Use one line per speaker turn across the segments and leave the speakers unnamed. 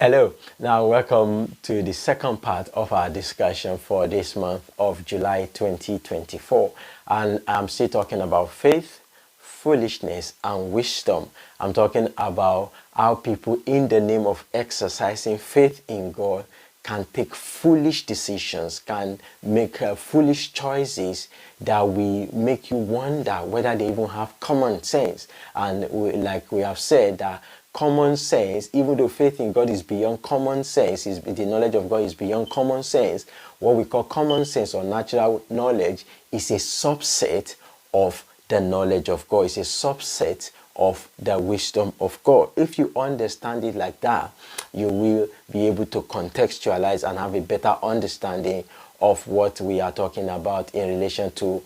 Hello. Now, welcome to the second part of our discussion for this month of July 2024. And I'm still talking about faith, foolishness, and wisdom. I'm talking about how people, in the name of exercising faith in God, can take foolish decisions, can make foolish choices that will make you wonder whether they even have common sense. And like we have said, that common sense, even though faith in God is beyond common sense, the knowledge of God is beyond common sense, what we call common sense or natural knowledge is a subset of the knowledge of God. It's a subset of the wisdom of God. If you understand it like that, you will be able to contextualize and have a better understanding of what we are talking about in relation to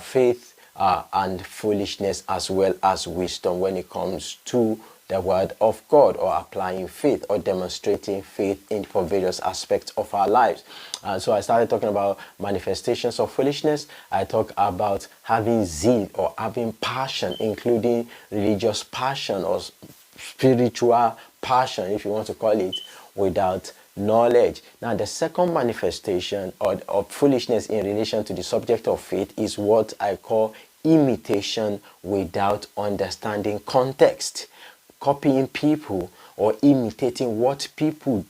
faith and foolishness, as well as wisdom, when it comes to the word of God, or applying faith or demonstrating faith for various aspects of our lives. So I started talking about manifestations of foolishness. I talked about having zeal or having passion, including religious passion or spiritual passion, if you want to call it, without knowledge. Now, the second manifestation of foolishness in relation to the subject of faith is what I call imitation without understanding context. Copying people or imitating what people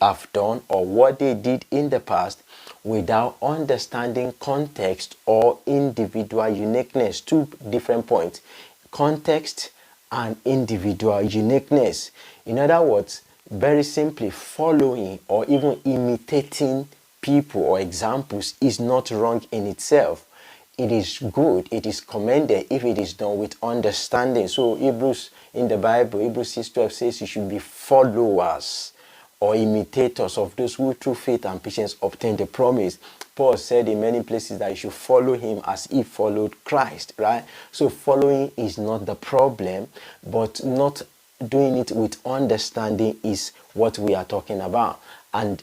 have done or what they did in the past without understanding context or individual uniqueness. Two different points: context and individual uniqueness. In other words, very simply, following or even imitating people or examples is not wrong in itself. It is good, it is commended if it is done with understanding. So Hebrews in the Bible, Hebrews 6:12 says you should be followers or imitators of those who through faith and patience obtain the promise. Paul said in many places that you should follow him as he followed Christ, right? So following is not the problem, but not doing it with understanding is what we are talking about. And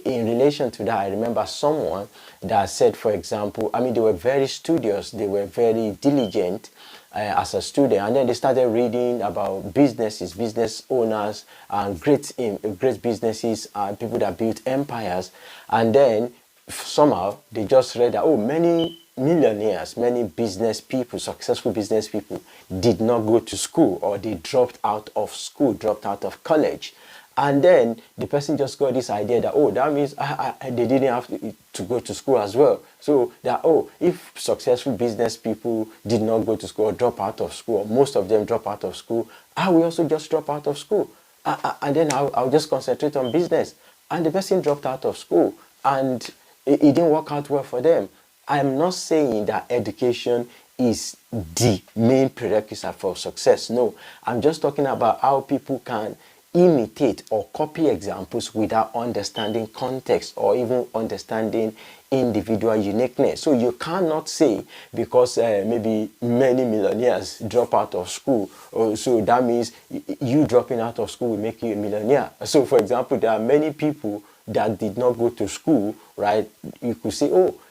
in relation to that, I remember someone that said, for example, they were very studious, they were very diligent as a student, and then they started reading about businesses, business owners, and great businesses, and people that built empires, and then somehow they just read that, many millionaires, many business people, successful business people, did not go to school, or they dropped out of school, dropped out of college. And then the person just got this idea that, that means they didn't have to go to school as well. So that, if successful business people did not go to school or drop out of school, or most of them drop out of school, I will also just drop out of school. And then I'll just concentrate on business. And the person dropped out of school, and it didn't work out well for them. I'm not saying that education is the main prerequisite for success. No, I'm just talking about how people can imitate or copy examples without understanding context or even understanding individual uniqueness. So you cannot say because maybe many millionaires drop out of school, so that means you dropping out of school will make you a millionaire. So for example, there are many people that did not go to school, right? You could say,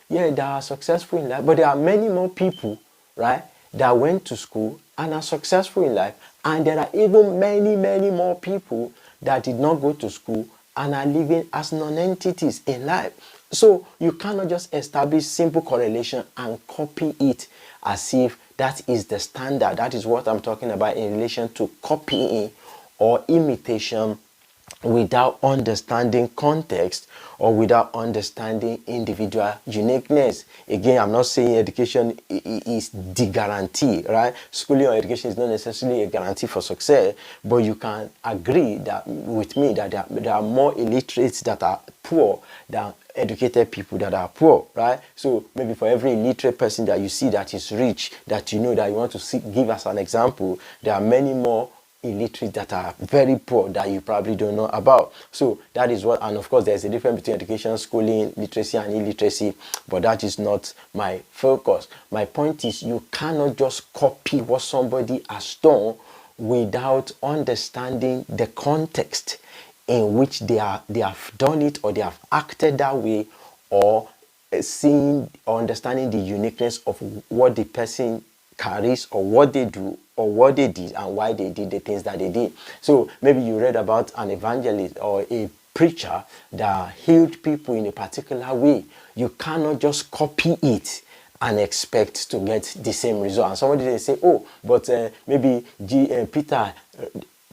yeah, they are successful in life, but there are many more people, right, that went to school and are successful in life. And there are even many, many more people that did not go to school and are living as non-entities in life. So you cannot just establish simple correlation and copy it as if that is the standard. That is what I'm talking about in relation to copying or imitation without understanding context or without understanding individual uniqueness. Again, I'm not saying education is the guarantee, right? Schooling or education is not necessarily a guarantee for success, but you can agree that with me that there are more illiterates that are poor than educated people that are poor, right? So maybe for every illiterate person that you see that is rich, that you know that you want to give as an example, there are many more illiterate that are very poor that you probably don't know about. So that is what, and of course there's a difference between education, schooling, literacy and illiteracy, but that is not my focus. My point is you cannot just copy what somebody has done without understanding the context in which they have done it, or they have acted that way, or seeing or understanding the uniqueness of what the person carries, or what they do, or what they did, and why they did the things that they did. So maybe you read about an evangelist or a preacher that healed people in a particular way. You cannot just copy it and expect to get the same result. And somebody they say, oh, but maybe Peter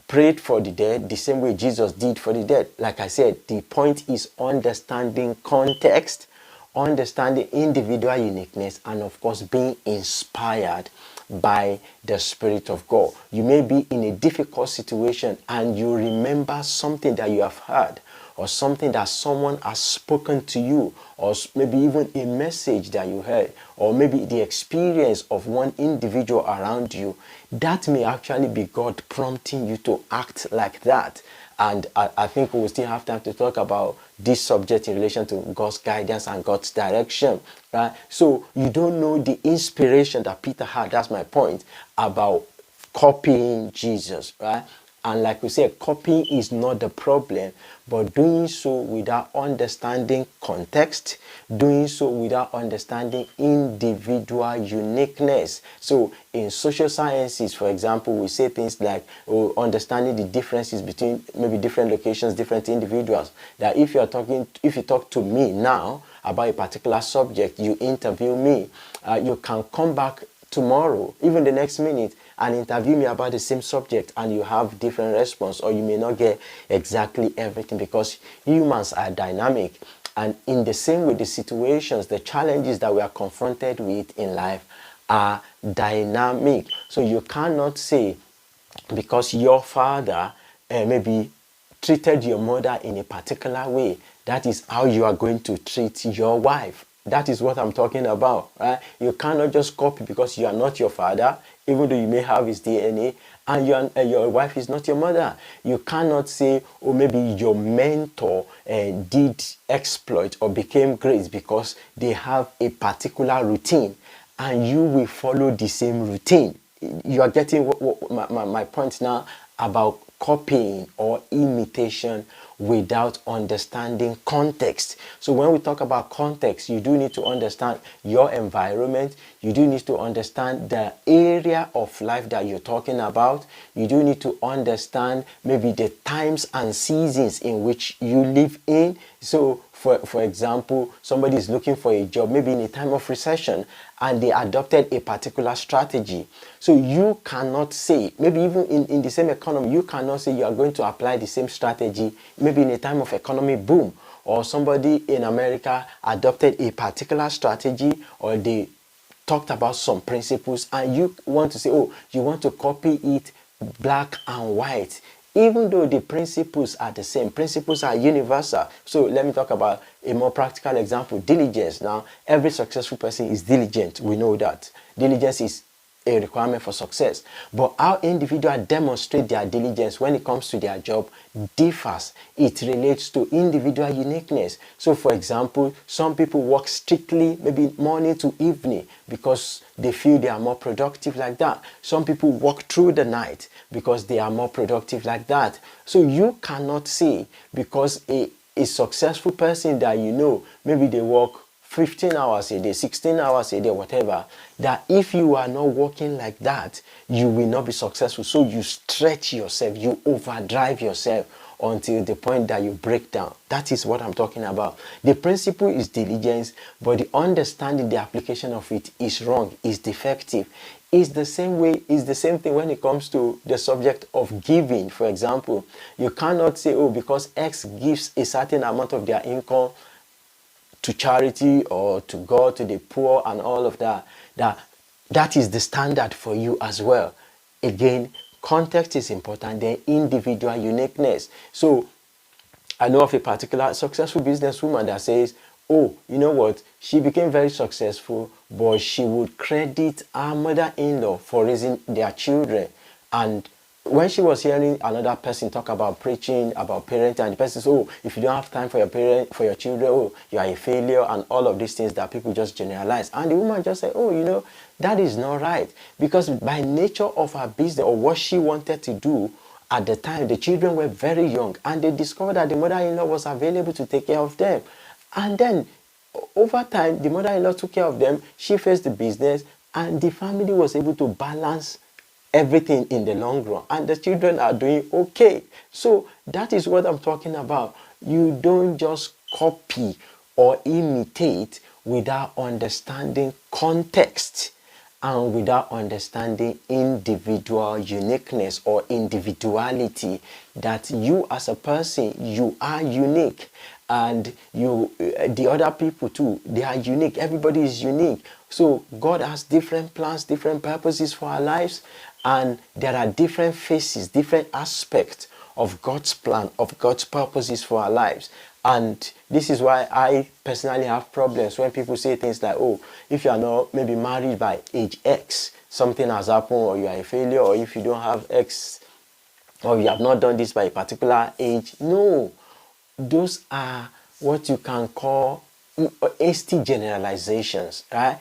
prayed for the dead the same way Jesus did for the dead. Like I said, the point is understanding context, understanding individual uniqueness, and of course being inspired by the Spirit of God. You may be in a difficult situation and you remember something that you have heard, or something that someone has spoken to you, or maybe even a message that you heard, or maybe the experience of one individual around you. That may actually be God prompting you to act like that. And I think we will still have time to talk about this subject in relation to God's guidance and God's direction, right? So you don't know the inspiration that Peter had, that's my point, about copying Jesus, right? And like we said, copying is not the problem, but doing so without understanding context, doing so without understanding individual uniqueness. So in social sciences, for example, we say things like understanding the differences between maybe different locations, different individuals. That if you talk to me now about a particular subject, you interview me, you can come back tomorrow, even the next minute, and interview me about the same subject, and you have different response, or you may not get exactly everything, because humans are dynamic. And in the same way, the situations, the challenges that we are confronted with in life are dynamic. So you cannot say because your father maybe treated your mother in a particular way, that is how you are going to treat your wife. That is what I'm talking about, right? You cannot just copy because you are not your father, even though you may have his DNA, and your wife is not your mother. You cannot say, oh, maybe your mentor did exploit or became great because they have a particular routine, and you will follow the same routine. You are getting my point now about copying or imitation without understanding context. So when we talk about context, you do need to understand your environment. You do need to understand the area of life that you're talking about. You do need to understand maybe the times and seasons in which you live in. So for example, somebody is looking for a job, maybe in a time of recession, and they adopted a particular strategy. So you cannot say, maybe even in the same economy, you cannot say you are going to apply the same strategy, maybe in a time of economic boom, or somebody in America adopted a particular strategy, or they talked about some principles, and you want to say, oh, you want to copy it black and white. Even though the principles are the same, principles are universal. So let me talk about a more practical example, diligence. Now, every successful person is diligent. We know that. Diligence is a requirement for success. But how individuals demonstrate their diligence when it comes to their job differs. It relates to individual uniqueness. So for example, some people work strictly maybe morning to evening because they feel they are more productive like that. Some people work through the night because they are more productive like that. So you cannot say because a successful person that you know, maybe they work 15 hours a day, 16 hours a day, whatever, that if you are not working like that, you will not be successful. So you stretch yourself, you overdrive yourself until the point that you break down. That is what I'm talking about. The principle is diligence, but the understanding, the application of it is wrong, is defective. It's the same way, it's the same thing when it comes to the subject of giving. For example, you cannot say, oh, because X gives a certain amount of their income to charity or to God, to the poor and all of that, that is the standard for you as well. Again, context is important, then individual uniqueness. So I know of a particular successful businesswoman that says, oh, you know what, she became very successful, but she would credit her mother-in-law for raising their children. And when she was hearing another person talk about preaching, about parenting, and the person says, oh, if you don't have time for your children, oh, you are a failure, and all of these things that people just generalize. And the woman just said, oh, you know, that is not right. Because by nature of her business, or what she wanted to do at the time, the children were very young, and they discovered that the mother-in-law was available to take care of them. And then over time, the mother-in-law took care of them. She faced the business, and the family was able to balance everything in the long run, and the children are doing okay. So that is what I'm talking about. You don't just copy or imitate without understanding context and without understanding individual uniqueness or individuality, that you as a person, you are unique, and you the other people too, they are unique. Everybody is unique. So God has different plans, different purposes for our lives, and there are different phases, different aspects of God's plan, of God's purposes for our lives. And this is why I personally have problems when people say things like, oh, if you are not maybe married by age X, something has happened, or you are a failure, or if you don't have X, or you have not done this by a particular age. No, those are what you can call hasty generalizations, right?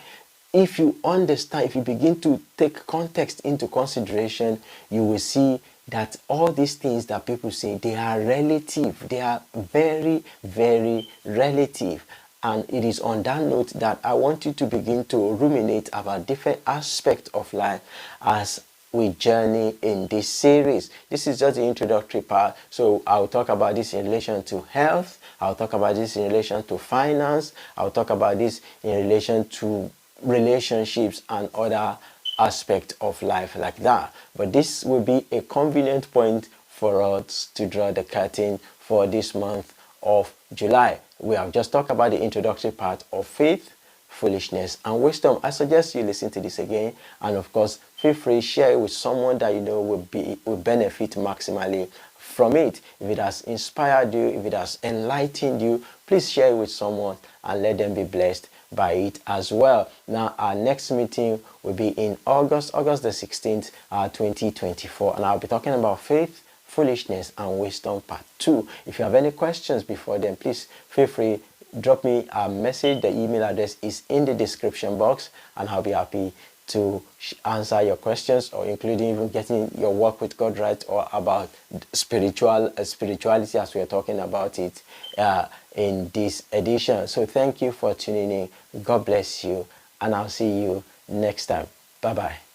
If you understand, if you begin to take context into consideration, you will see that all these things that people say, they are relative. They are very, very relative. And it is on that note that I want you to begin to ruminate about different aspects of life as we journey in this series. This is just the introductory part. So I'll talk about this in relation to health. I'll talk about this in relation to finance. I'll talk about this in relation to relationships and other aspects of life like that. But this will be a convenient point for us to draw the curtain for this month of July. We have just talked about the introductory part of faith, foolishness, and wisdom. I suggest you listen to this again, and of course, feel free to share it with someone that you know will benefit maximally from it. If it has inspired you, if it has enlightened you, please share it with someone and let them be blessed by it as well. Now, our next meeting will be in August the 16th, 2024, and I'll be talking about faith, foolishness, and wisdom part 2. If you have any questions before then, please feel free, drop me a message. The email address is in the description box, and I'll be happy to answer your questions, or including even getting your walk with God right, or about spirituality as we are talking about it in this edition. So thank you for tuning in. God bless you, and I'll see you next time. Bye bye.